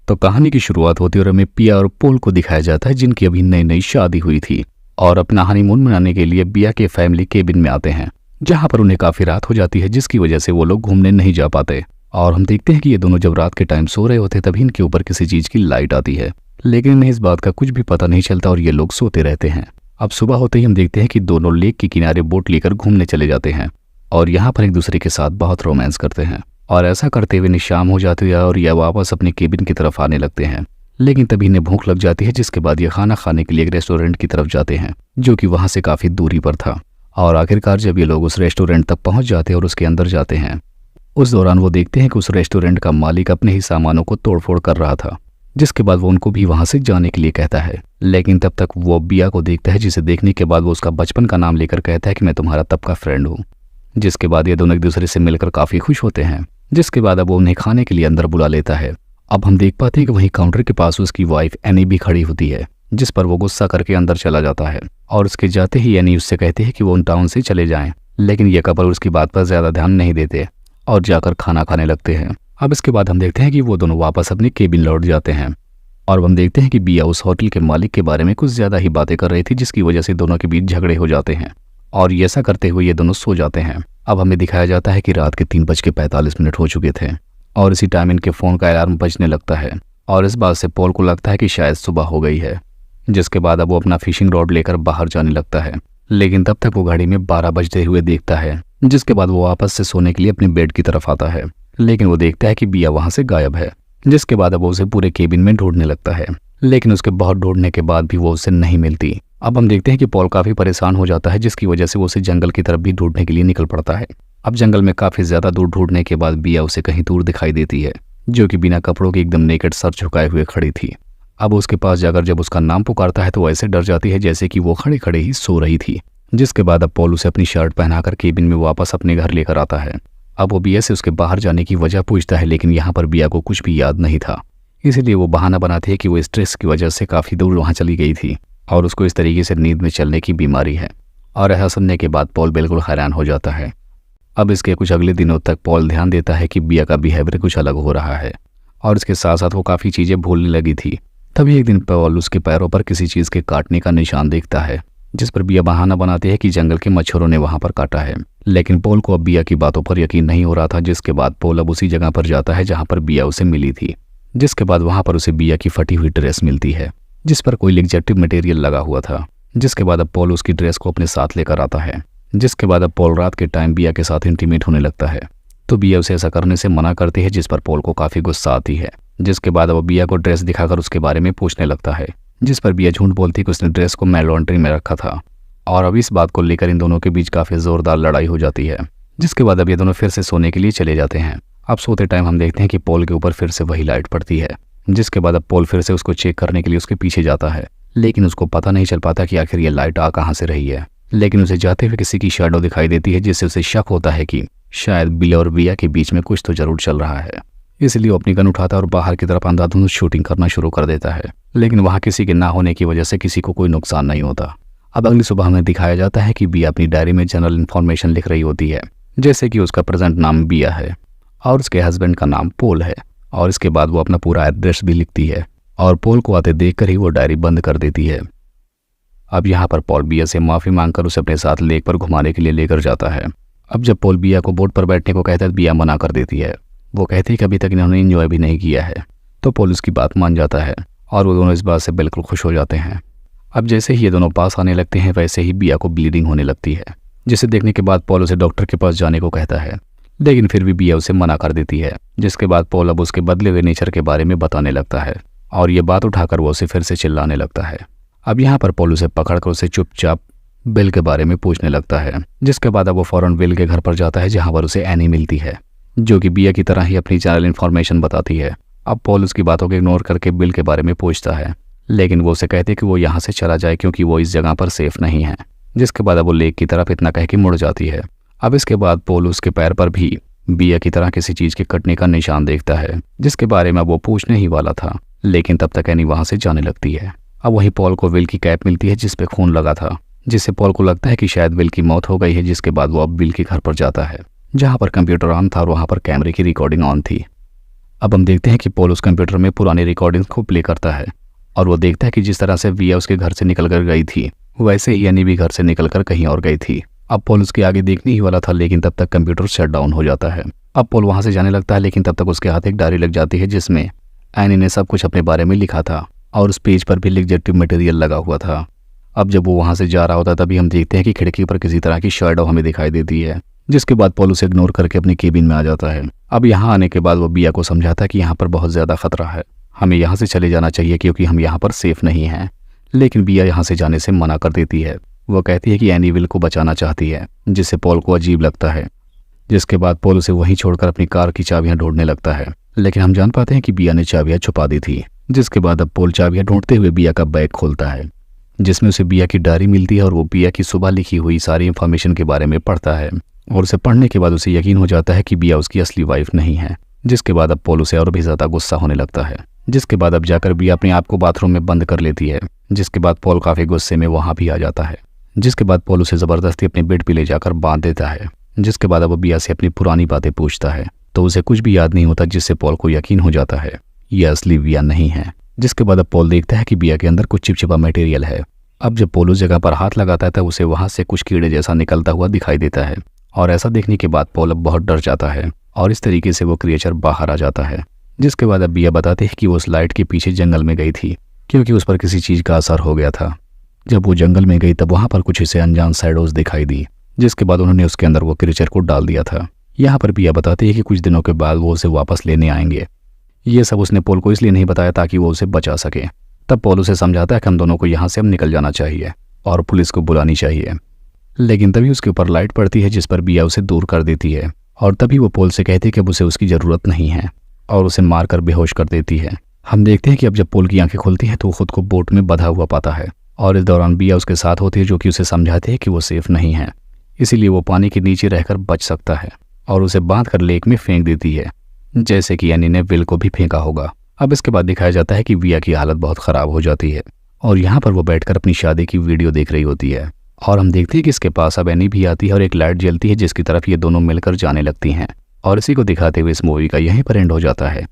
तो कहानी की शुरुआत होती है और हमें पिया और पोल को दिखाया जाता है जिनकी अभी नई नई शादी हुई थी और अपना हनीमून मनाने के लिए बिया के फैमिली केबिन में आते हैं, जहां पर उन्हें काफी रात हो जाती है जिसकी वजह से वो लोग घूमने नहीं जा पाते। और हम देखते हैं कि ये दोनों जब रात के टाइम सो रहे होते तभी इनके ऊपर किसी चीज की लाइट आती है, लेकिन इन्हें इस बात का कुछ भी पता नहीं चलता और ये लोग सोते रहते हैं। अब सुबह होते ही हम देखते हैं कि दोनों लेक के किनारे बोट लेकर घूमने चले जाते हैं और यहाँ पर एक दूसरे के साथ बहुत रोमांस करते हैं। और ऐसा करते हुए इन्हें शाम हो जाती है और यह वापस अपने केबिन की तरफ आने लगते हैं, लेकिन तभी इन्हें भूख लग जाती है, जिसके बाद ये खाना खाने के लिए एक रेस्टोरेंट की तरफ जाते हैं जो कि वहां से काफी दूरी पर था। और आखिरकार जब ये लोग उस रेस्टोरेंट तक पहुंच जाते हैं और उसके अंदर जाते हैं, उस दौरान वो देखते हैं कि उस रेस्टोरेंट का मालिक अपने ही सामानों को तोड़फोड़ कर रहा था, जिसके बाद वो उनको भी वहां से जाने के लिए कहता है। लेकिन तब तक वो बिया को देखता है, जिसे देखने के बाद वो उसका बचपन का नाम लेकर कहता है कि मैं तुम्हारा तब का फ्रेंड हूँ। जिसके बाद ये दोनों एक दूसरे से मिलकर काफी खुश होते हैं, जिसके बाद अब वो उन्हें खाने के लिए अंदर बुला लेता है। अब हम देख पाते हैं कि वहीं काउंटर के पास उसकी वाइफ एनी भी खड़ी होती है, जिस पर वो गुस्सा करके अंदर चला जाता है और उसके जाते ही एनी उससे कहते हैं कि वो उन टाउन से चले जाएं, लेकिन ये कपल उसकी बात पर ज्यादा ध्यान नहीं देते और जाकर खाना खाने लगते हैं। अब इसके बाद हम देखते हैं कि वो दोनों वापस अपनी केबिन लौट जाते हैं और हम देखते हैं कि बिया उस होटल के मालिक के बारे में कुछ ज्यादा ही बातें कर रही थी, जिसकी वजह से दोनों के बीच झगड़े हो जाते हैं और ऐसा करते हुए ये दोनों सो जाते हैं। अब हमें दिखाया जाता है कि रात के 3:45 हो चुके थे और इसी टाइम इनके फ़ोन का अलार्म बजने लगता है और इस बात से पॉल को लगता है कि शायद सुबह हो गई है। जिसके बाद अब वो अपना फिशिंग रॉड लेकर बाहर जाने लगता है, लेकिन तब तक वो घड़ी में 12 बजते हुए देखता है। जिसके बाद वो वापस से सोने के लिए अपने बेड की तरफ आता है, लेकिन वो देखता है कि बिया वहां से गायब है। जिसके बाद अब वो उसे पूरे केबिन में ढूंढने लगता है, लेकिन उसके बहुत ढूंढने के बाद भी वो उसे नहीं मिलती। अब हम देखते हैं कि पॉल काफी परेशान हो जाता है, जिसकी वजह से वो उसे जंगल की तरफ भी ढूंढने के लिए निकल पड़ता है। अब जंगल में काफी ज्यादा दूर ढूंढने के बाद बिया उसे कहीं दूर दिखाई देती है, जो कि बिना कपड़ों के एकदम नेकेड सर झुकाए हुए खड़ी थी। अब उसके पास जाकर जब उसका नाम पुकारता है तो वो ऐसे डर जाती है जैसे कि वो खड़े खड़े ही सो रही थी। जिसके बाद अब पॉल उसे अपनी शर्ट पहनाकर केबिन में वापस अपने घर लेकर आता है। अब वो बिया से उसके बाहर जाने की वजह पूछता है, लेकिन यहाँ पर बिया को कुछ भी याद नहीं था, इसीलिए वो बहाना बनाती है कि वो स्ट्रेस की वजह से काफी दूर वहां चली गई थी और उसको इस तरीके से नींद में चलने की बीमारी है। और ऐसा सुनने के बाद पॉल बिल्कुल हैरान हो जाता है। अब इसके कुछ अगले दिनों तक पॉल ध्यान देता है कि बिया का बिहेवियर कुछ अलग हो रहा है और इसके साथ साथ वो काफ़ी चीज़ें भूलने लगी थी। तभी एक दिन पॉल उसके पैरों पर किसी चीज़ के काटने का निशान देखता है, जिस पर बिया बहाना बनाती है कि जंगल के मच्छरों ने वहां पर काटा है। लेकिन पॉल को अब बिया की बातों पर यकीन नहीं हो रहा था। जिसके बाद पॉल अब उसी जगह पर जाता है जहाँ पर बिया उसे मिली थी। जिसके बाद वहां पर उसे बिया की फटी हुई ड्रेस मिलती है, जिस पर कोई लिग्जेक्टिव मटेरियल लगा हुआ था। जिसके बाद अब पॉल उसकी ड्रेस को अपने साथ लेकर आता है। जिसके बाद अब पॉल रात के टाइम बिया के साथ इंटीमेट होने लगता है, तो बिया उसे ऐसा करने से मना करती है, जिस पर पॉल को काफी गुस्सा आती है। जिसके बाद अब बिया को ड्रेस दिखाकर उसके बारे में पूछने लगता है, जिस पर बिया झूठ बोलती कि उसने ड्रेस को मैं लॉन्ड्री में रखा था। और अब इस बात को लेकर इन दोनों के बीच काफी जोरदार लड़ाई हो जाती है। जिसके बाद अब ये दोनों फिर से सोने के लिए चले जाते हैं। अब सोते टाइम हम देखते हैं कि पॉल के ऊपर फिर से वही लाइट पड़ती है। जिसके बाद अब पॉल फिर से उसको चेक करने के लिए उसके पीछे जाता है, लेकिन उसको पता नहीं चल पाता कि आखिर ये लाइट आ कहाँ से रही है। लेकिन उसे जाते हुए किसी की शैडो दिखाई देती है, जिससे उसे शक होता है कि शायद बिया और बिया के बीच में कुछ तो जरूर चल रहा है। इसलिए वो अपनी गन उठाता है और बाहर की तरफ अंधाधुंध शूटिंग करना शुरू कर देता है, लेकिन वहाँ किसी के ना होने की वजह से किसी को कोई नुकसान नहीं होता। अब अगली सुबह हमें दिखाया जाता है कि बिया अपनी डायरी में जनरल इन्फॉर्मेशन लिख रही होती है, जैसे कि उसका प्रेजेंट नाम बिया है और उसके हस्बैंड का नाम पोल है। और इसके बाद वो अपना पूरा एड्रेस भी लिखती है और पोल को आते देखकर ही वो डायरी बंद कर देती है। अब यहाँ पर पॉल बिया से माफी मांगकर उसे अपने साथ लेक पर घुमाने के लिए लेकर जाता है। अब जब पॉल बिया को बोट पर बैठने को कहता है, बिया मना कर देती है। वो कहती है कि अभी तक इन्होंने एंजॉय भी नहीं किया है, तो पॉल उसकी बात मान जाता है और वो दोनों इस बात से बिल्कुल खुश हो जाते हैं। अब जैसे ही ये दोनों पास आने लगते हैं, वैसे ही बिया को ब्लीडिंग होने लगती है, जिसे देखने के बाद पॉल उसे डॉक्टर के पास जाने को कहता है, लेकिन फिर भी बिया उसे मना कर देती है। जिसके बाद पॉल अब उसके बदले हुए नेचर के बारे में बताने लगता है और ये बात उठाकर वो उसे फिर से चिल्लाने लगता है। अब यहाँ पर पॉल उसे पकड़कर उसे चुपचाप बिल के बारे में पूछने लगता है। जिसके बाद अब वो फौरन बिल के घर पर जाता है, जहाँ पर उसे एनी मिलती है, जो कि बिया की तरह ही अपनी जनरल इन्फॉर्मेशन बताती है। अब पॉल उसकी बातों को इग्नोर करके बिल के बारे में पूछता है, लेकिन वो उसे कहते कि वो यहाँ से चला जाए क्योंकि वो इस जगह पर सेफ नहीं है। जिसके बाद अब वो लेक की तरफ इतना कह के मुड़ जाती है। अब इसके बाद पॉल उसके पैर पर भी बिया की तरह किसी चीज के कटने का निशान देखता है, जिसके बारे में वो पूछने ही वाला था, लेकिन तब तक एनी वहां से जाने लगती है। अब वहीं पॉल को विल की कैप मिलती है, जिस पे खून लगा था, जिससे पॉल को लगता है कि शायद विल की मौत हो गई है। जिसके बाद वो अब विल के घर पर जाता है, जहाँ पर कंप्यूटर ऑन था और वहाँ पर कैमरे की रिकॉर्डिंग ऑन थी। अब हम देखते हैं कि पॉल उस कंप्यूटर में पुरानी रिकॉर्डिंग्स को प्ले करता है और वो देखता है कि जिस तरह से विया उसके घर से निकल कर गई थी वैसे ही यानी भी घर से निकलकर कहीं और गई थी। अब पॉल उसके आगे देखने ही वाला था, लेकिन तब तक कंप्यूटर शट डाउन हो जाता है। अब पॉल वहां से जाने लगता है, लेकिन तब तक उसके हाथ एक डायरी लग जाती है जिसमें एनी ने सब कुछ अपने बारे में लिखा था और उस पेज पर भी लिखजेटिव मटेरियल लगा हुआ था। अब जब वो वहां से जा रहा होता है तभी हम देखते हैं कि खिड़की पर किसी तरह की शैडो हमें दिखाई देती है, जिसके बाद पॉल उसे इग्नोर करके अपने केबिन में आ जाता है। अब यहाँ आने के बाद वो बिया को समझाता है कि यहाँ पर बहुत ज्यादा खतरा है, हमें यहाँ से चले जाना चाहिए क्योंकि हम यहाँ पर सेफ नहीं हैं। लेकिन बिया यहाँ से जाने से मना कर देती है। वो कहती है कि एनी विल को बचाना चाहती है, जिससे पॉल को अजीब लगता है। जिसके बाद पॉल उसे वहीं छोड़कर अपनी कार की चाबियां ढूंढने लगता है, लेकिन हम जान पाते हैं कि बिया ने चाबियां छुपा दी थी। जिसके बाद अब पॉल चाबियां ढूंढते हुए बिया का बैग खोलता है, जिसमें उसे बिया की डायरी मिलती है और वो बिया की सुबह लिखी हुई सारी इंफॉर्मेशन के बारे में पढ़ता है और उसे पढ़ने के बाद उसे यकीन हो जाता है कि बिया उसकी असली वाइफ नहीं है। जिसके बाद अब पॉल उसे और भी ज्यादा गुस्सा होने लगता है। जिसके बाद अब जाकर बिया अपने आप को बाथरूम में बंद कर लेती है। जिसके बाद पॉल काफी गुस्से में वहां भी आ जाता है। जिसके बाद पॉल उसे जबरदस्ती अपने बेड पे ले जाकर बांध देता है। जिसके बाद अब बिया से अपनी पुरानी बातें पूछता है तो उसे कुछ भी याद नहीं होता, जिससे पॉल को यकीन हो जाता है ये असली बिया नहीं है। जिसके बाद अब पॉल देखता है कि बिया के अंदर कुछ चिपचिपा मटेरियल है। अब जब पॉल उस जगह पर हाथ लगाता है तब उसे वहां से कुछ कीड़े जैसा निकलता हुआ दिखाई देता है और ऐसा देखने के बाद पॉल अब बहुत डर जाता है और इस तरीके से वो क्रिएचर बाहर आ जाता है। जिसके बाद अब बिया बताते हैं कि वो उस लाइट के पीछे जंगल में गई थी क्योंकि उस पर किसी चीज का असर हो गया था। जब वो जंगल में गई तब वहां पर कुछ इसे अनजान शैडोज दिखाई दी, जिसके बाद उन्होंने उसके अंदर वो क्रिएचर को डाल दिया था। यहाँ पर बिया बताती है कि कुछ दिनों के बाद वो उसे वापस लेने आएंगे। ये सब उसने पॉल को इसलिए नहीं बताया ताकि वो उसे बचा सके। तब पॉल उसे समझाता है कि हम दोनों को यहाँ से अब निकल जाना चाहिए और पुलिस को बुलानी चाहिए। लेकिन तभी उसके ऊपर लाइट पड़ती है जिस पर बिया उसे दूर कर देती है और तभी वो पॉल से कहती है कि अब उसे उसकी ज़रूरत नहीं है और उसे मारकर बेहोश कर देती है। हम देखते हैं कि अब जब पॉल की आंखें खुलती हैं तो वो खुद को बोट में बंधा हुआ पाता है और इस दौरान बिया उसके साथ होती है जो कि उसे समझाती है कि वो सेफ नहीं है, इसीलिए वो पानी के नीचे रहकर बच सकता है और उसे बांध कर लेक में फेंक देती है, जैसे कि एनी ने विल को भी फेंका होगा। अब इसके बाद दिखाया जाता है कि बिया की हालत बहुत ख़राब हो जाती है और यहाँ पर वो बैठकर अपनी शादी की वीडियो देख रही होती है और हम देखते हैं कि इसके पास अब एनी भी आती है और एक लाइट जलती है जिसकी तरफ ये दोनों मिलकर जाने लगती हैं। और इसी को दिखाते हुए इस मूवी का यहीं पर एंड हो जाता है।